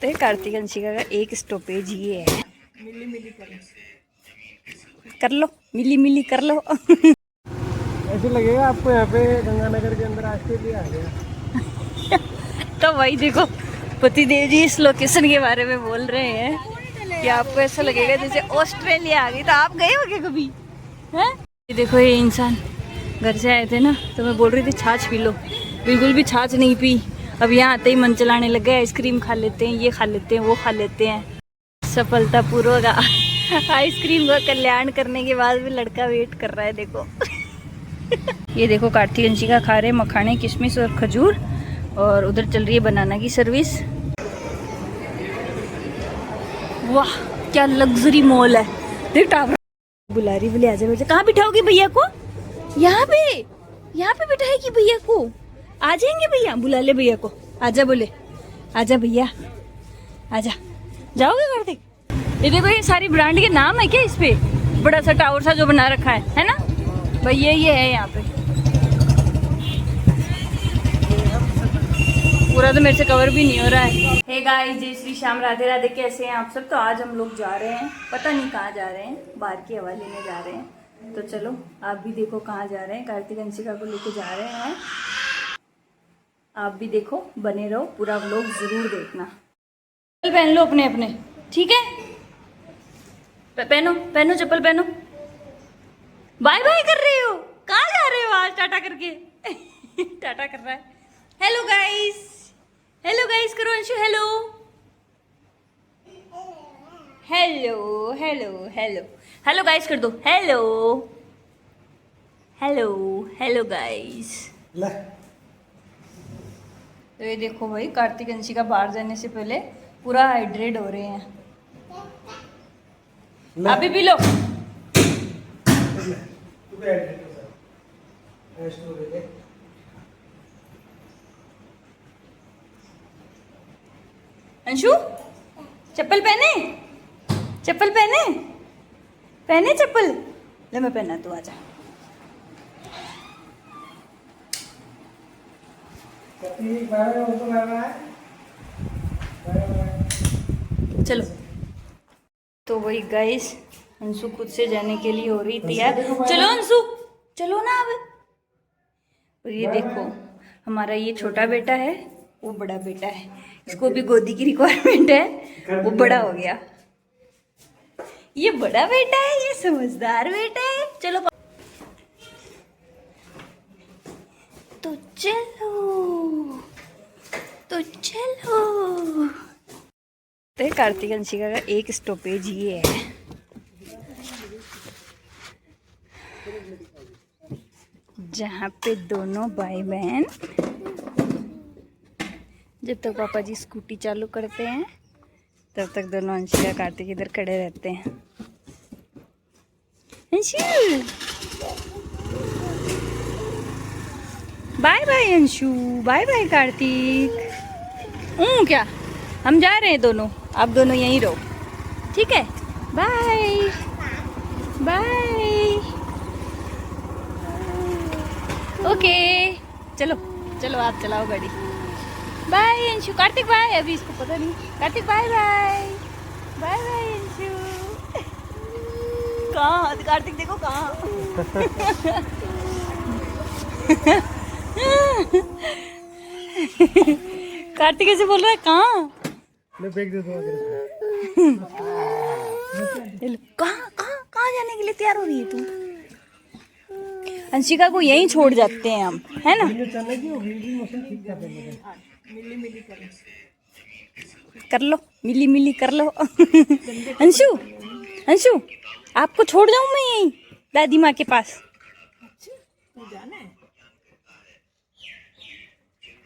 तो कार्तिक अंशिका का एक स्टॉपेज ये है। मिली मिली कर लो, मिली मिली कर लो। ऐसे लगेगा आपको यहाँ पे गंगानगर के अंदर ऑस्ट्रेलिया आ गया। तो वही देखो पतिदेव जी इस लोकेशन के बारे में बोल रहे हैं कि आपको ऐसा लगेगा जैसे ऑस्ट्रेलिया आ गई। तो आप गए हो क्या कभी? हैं? ये देखो ये इंसान घर से आए थे ना, तो मैं बोल रही थी छाछ पी लो, बिल्कुल भी छाछ नहीं पी। अब यहाँ आते ही मन चलाने लग गए, आइसक्रीम खा लेते हैं, ये खा लेते हैं, वो खा लेते हैं। सफलतापूर्वक आइसक्रीम का कल्याण करने के बाद भी लड़का वेट कर रहा है। देखो ये देखो कार्तिक अंशिका खा रहे मखाने, किशमिश और खजूर, और उधर चल रही है बनाना की सर्विस। वाह क्या लग्जरी मॉल है। देख टावर बुला रही, बोले आजा बेटा। कहाँ बिठाओगी भैया को? यहाँ पे बिठाएगी भैया को। आ जाएंगे भैया, बुला ले भैया को। आजा बोले, आजा भैया आजा। जाओगे कार्तिक? ये देखो ये सारी ब्रांड के नाम है क्या इस पे? बड़ा सा टावर सा जो बना रखा है ना भाई, ये है यहाँ पे। पूरा तो मेरे से कवर भी नहीं हो रहा है। हे गाइस, जय श्री श्याम, राधे राधे। कैसे हैं आप सब? तो आज हम लोग जा रहे हैं, पता नहीं कहाँ जा रहे हैं, बाहर की हवा लेने जा रहे हैं। तो चलो आप भी देखो कहाँ जा रहे हैं। कार्तिक अंशिका को लेके जा रहे हैं, आप भी देखो, बने रहो, पूरा व्लॉग जरूर देखना। चप्पल पहन लो अपने अपने, ठीक है? पहनो पहनो चप्पल पहनो। बाय बाय कर रहे हो? कहाँ जा रहे हो आज टाटा करके? टाटा कर रहा है। हेलो गाइस, हेलो गाइस करो Anshu, hello hello hello hello hello guys कर दो। Hello hello hello guys. तो ये देखो भाई कार्तिक अंशिका बाहर जाने से पहले पूरा हाइड्रेट हो रहे हैं। अभी पी लो। अंशु चप्पल पहने, चप्पल पहने, पहने चप्पल। ले मैं पहना, तू आजा। चलो तो वही गाइस, अंशु खुद से जाने के लिए हो रही तैयार। चलो अंशु चलो ना अब। और ये देखो हमारा ये छोटा बेटा है, वो बड़ा बेटा है, इसको भी गोदी की रिक्वायरमेंट है, वो बड़ा हो गया। ये बड़ा बेटा है, ये समझदार बेटा है। चलो तो चलो तो चलो। तो कार्तिक अंशिका का एक स्टॉपेज ये है। जहाँ पे दोनों भाई बहन, जब तक पापा जी स्कूटी चालू करते हैं तब तक दोनों अंशिका कार्तिक इधर खड़े रहते हैं। Anshu bye bye Anshu, bye bye Kartik. क्या हम जा रहे हैं दोनों, आप दोनों यहीं रहो, ठीक है? Bye bye. ओके चलो चलो आप चलाओ गाड़ी। बाय अंशु। कार्तिक बाय। अभी इसको पता नहीं। Kartik bye bye, bye bye Anshu. कहाँ कार्तिक देखो कहाँ। कार्तिक ऐसे बोल रहा है कहाँ? कहाँ कहाँ कहाँ जाने के लिए तैयार हो रही है तू? अंशिका को यहीं छोड़ जाते हैं हम, है ना? कर लो, मिली मिली कर लो। अंशु अंशु आपको छोड़ जाऊं मैं यहीं दादी माँ के पास? जाना है?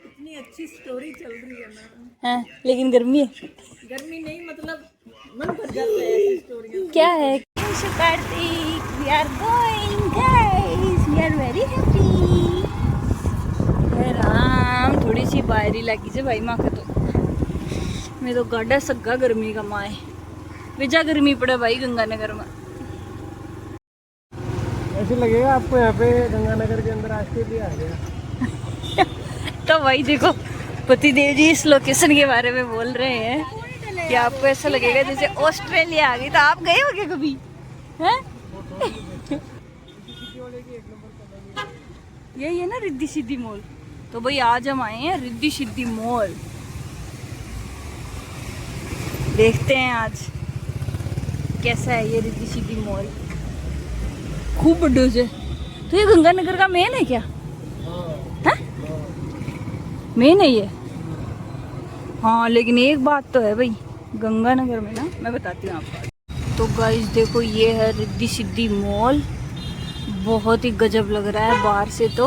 इतनी अच्छी स्टोरी चल रही है ना। हाँ लेकिन गर्मी है। गर्मी नहीं, मतलब मन भर जाता है ऐसी स्टोरियां। क्या है? Kartik we are going guys, we are very happy. Ram थोड़ी सी बाहरी लगी से भाई माँ के तो मैं तो गाड़ा सग्गा गर्मी का माँ है। बेजा गर्मी पड़े भाई गंगानगर में। ऐसे लगेगा आपको यहाँ पे गंगानगर के अंदर ऑस्ट्रेलिया आ गया। तो वही देखो पति देव जी इस लोकेशन के बारे में बोल रहे हैं कि आपको ऐसा लगेगा जैसे ऑस्ट्रेलिया आ गई। तो आप गए हो क्या कभी? हैं? यही है ना रिद्धि सिद्धि मॉल। तो भाई आज हम आए हैं रिद्धि सिद्धि मॉल। देखते हैं आज कैसा है ये रिद्धि सिद्धि मॉल। खूब बड़ा है। तो ये गंगानगर का मेन है क्या? है? मेन है ये। हाँ लेकिन एक बात तो है भाई, गंगानगर में ना, मैं बताती हूँ आपको। तो गाइस देखो ये है रिद्धि सिद्धि मॉल। बहुत ही गजब लग रहा है बाहर से। तो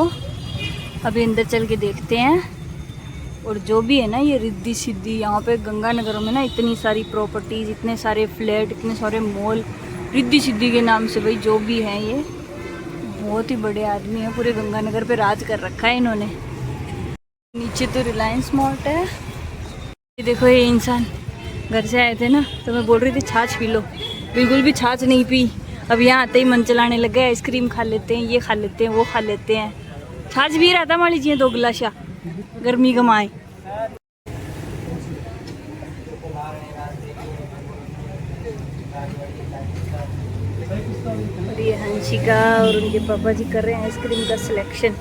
अभी अंदर चल के देखते हैं। और जो भी है ना ये रिद्धि सिद्धि, यहाँ पे गंगानगर में ना इतनी सारी प्रॉपर्टीज, इतने सारे फ्लैट, इतने सारे मॉल रिद्धि सिद्धि के नाम से। भाई जो भी हैं ये बहुत ही बड़े आदमी हैं, पूरे गंगानगर पे राज कर रखा है इन्होंने। नीचे तो रिलायंस मार्ट है। ये देखो ये इंसान घर से आए थे ना, तो मैं बोल रही थी छाछ पी लो, बिल्कुल भी छाछ नहीं पी। अब यहाँ आते ही मन चलाने लग गए, आइसक्रीम खा लेते हैं, ये खा लेते हैं, वो खा लेते हैं। छाछ भी रहा था मान लीजिए 2 गिलासा, गर्मी कमाए। और ये हंसिका और उनके पापा जी कर रहे हैं आइसक्रीम का सिलेक्शन।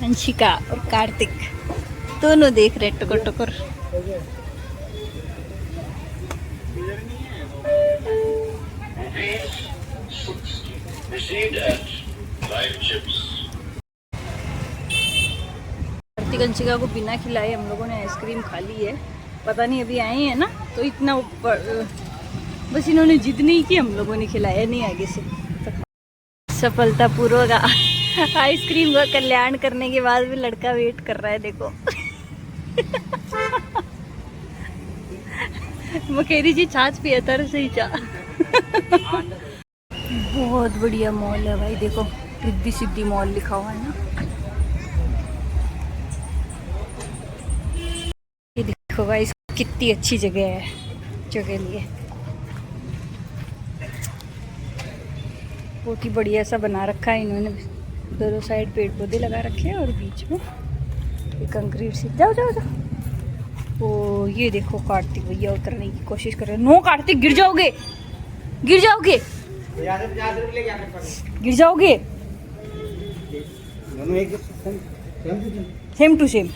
हंसिका और कार्तिक दोनों देख रहे टुकर टुकर। कार्तिक हंसिका को बिना खिलाए हम लोगों ने आइसक्रीम खा ली है। पता नहीं अभी आए हैं ना, तो इतना ऊपर बस इन्होंने जिद नहीं की, हम लोगों ने खिलाया नहीं आगे से। सफलतापूर्वक आइसक्रीम का कल्याण करने के बाद भी लड़का वेट कर रहा है। देखो मकेरी जी छाछ पिया था सही चा। बहुत बढ़िया मॉल है भाई। देखो रिद्धि सिद्धि मॉल लिखा हुआ है ना। ये देखो भाई कितनी अच्छी जगह है जगह लिए। बहुत ही बढ़िया सा बना रखा है इन्होंने। दोनों साइड पेड़ पौधे लगा रखे हैं और बीच में कंक्रीट से। जाओ जाओ जाओ। ओ ये देखो कार्तिक भैया उतरने की कोशिश कर रहे हैं। नो कार्तिक गिर जाओगे, गिर जाओगे, गिर जाओगे। Same to same.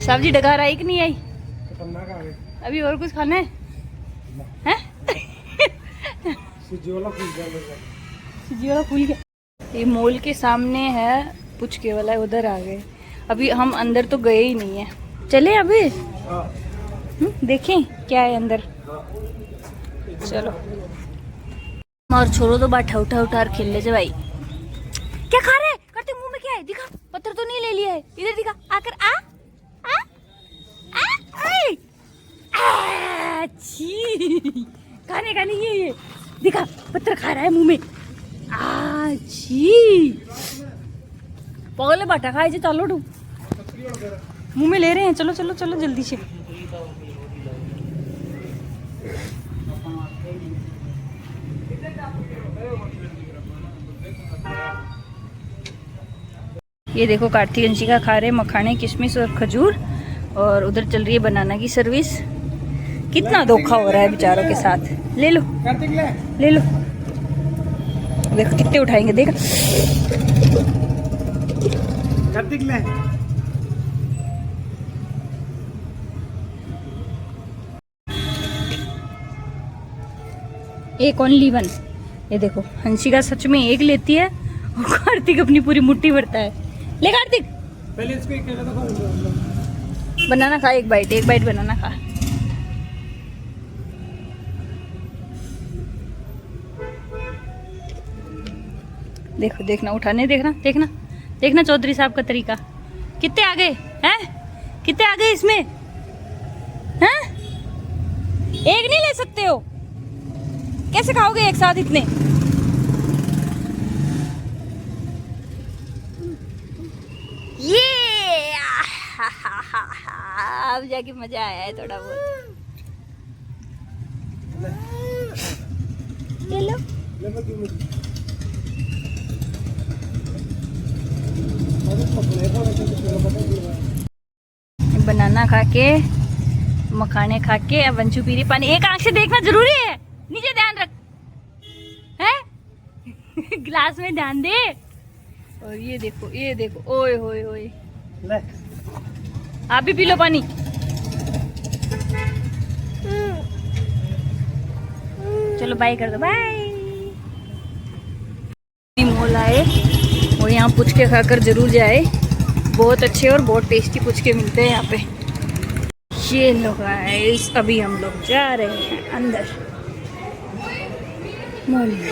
सब्जी डकार आई कि नहीं आई? अभी और कुछ खाना है? हैं? सब्जी वाला फूल गया। ये मॉल के सामने है पुचके वाला, उधर आ गए। अभी हम अंदर तो गए ही नहीं है। चले अभी देखें क्या है अंदर। चलो और छोड़ो तो बात उठा उठा खेल ले भाई। क्या खा रहे करते? मुंह में क्या है? दिखा, पत्थर तो नहीं ले लिया है? इधर दिखा आकर। आ आ आ अच्छी खाने का नहीं है ये। दिखा पत्थर खा रहा है मुंह में। अच्छी पगले बाटा खाए जी। चलो डू मुंह में ले रहे हैं। चलो चलो चलो जल्दी से। ये देखो कार्तिक हंसिका खा रहे मखाने, किशमिश और खजूर। और उधर चल रही है बनाना की सर्विस। कितना धोखा हो रहा है बेचारों के साथ। ले लो ले लो। देखो कितने उठाएंगे। देखा कार्तिक ले। एक ओनली वन। ये देखो हंसिका सच में एक लेती है और कार्तिक अपनी पूरी मुट्ठी भरता है। ले कार्तिक पहले इसको एक तो बनाना खा। एक बाइट बनाना खा। देखो देखना उठाने। देखना देखना देखना चौधरी साहब का तरीका। कितने आ गए हैं? कितने आ गए इसमें हैं? एक नहीं ले सकते हो? कैसे खाओगे एक साथ इतने? ये अब जाके मजा आया है थोड़ा बहुत। ले लो। बनाना खा के, मखाने खा के, अब वंशु पी रही पानी। एक आंख से देखना जरूरी है, नीचे ध्यान रख है। गिलास में ध्यान दे। और ये देखो, ओए होए होए। ले आप भी पी लो पानी। चलो बाय कर दो, बाय। मॉल आए और यहाँ पुचके खाकर जरूर जाए, बहुत अच्छे और बहुत टेस्टी पुचके मिलते हैं यहाँ पे। ये लोग आए, अभी हम लोग जा रहे हैं अंदर मॉल में।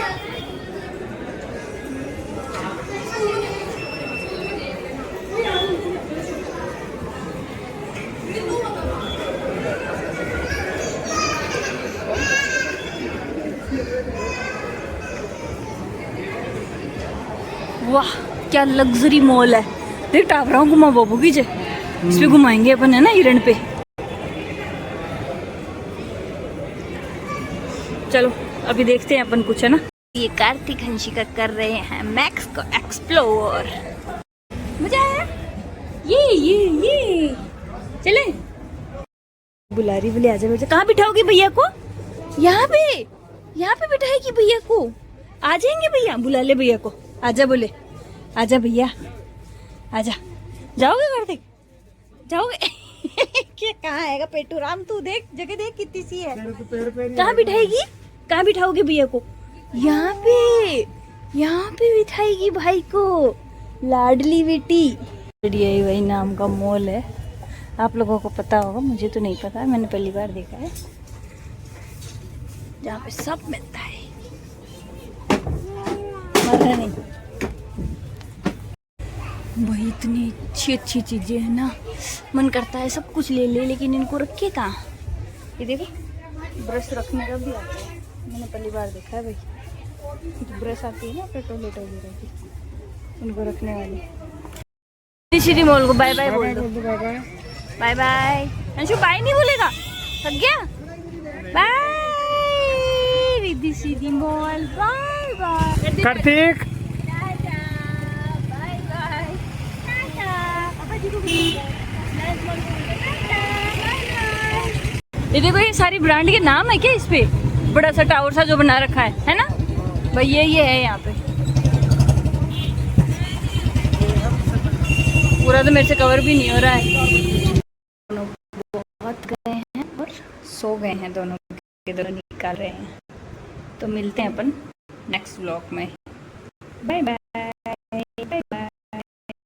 वाह क्या लग्जरी मॉल है। देख टावरा घुमा बाबू की जे, इस पे घुमाएंगे अपन, है ना, हिरण पे। चलो अभी देखते हैं अपन कुछ, है ना। ये कार्तिक हंसिका कर रहे हैं मैक्स को एक्सप्लोर। मजा आया। ये चले। बुला रही, बोले आजा बेटा। कहाँ बिठाओगी भैया को? यहाँ पे बिठाएगी भैया को। आ जाएंगे भैया, बुला ले भैया को। आजा, बोले आजा भैया, आजा। जाओगे कार्तिक, जाओगे? क्या कहाँ आएगा पेटू राम? तू देख, जगह देख कितनी सी है। कहाँ बिठाएगी? कहाँ बिठाओगे भैया को? यहाँ पे बिठाएगी भाई को, लाडली बेटी। वही नाम का मॉल है, आप लोगों को पता होगा, मुझे तो नहीं पता, मैंने पहली बार देखा है। जहाँ पे सब मिलता है, मजा नहीं। वही इतनी अच्छी चीजें है ना, मन करता है सब कुछ ले ले, लेकिन इनको रखे कहाँ? ये देखो ब्रश रखने का भी आता है, मैंने पहली बार देखा है भाई। जो ब्रश आती है ना पेट्रोल वगैरह की, उनको रखने वाली। सिटी मॉल को बाय बाय बोल दो। Bye bye. अंशु बाय नहीं बोलेगा, थक गया। Bye Riddhi city mall, bye bye. Kartik ये देखो, ये सारी ब्रांड के नाम है क्या इस पे? बड़ा सा टावर सा जो बना रखा है ना भाई, ये है यहाँ पे। पूरा तो मेरे से कवर भी नहीं हो रहा है। दोनों बहुत गए हैं और सो गए हैं, दोनों के दोनों निकाल रहे हैं। तो मिलते हैं अपन नेक्स्ट व्लॉग में। Bye bye.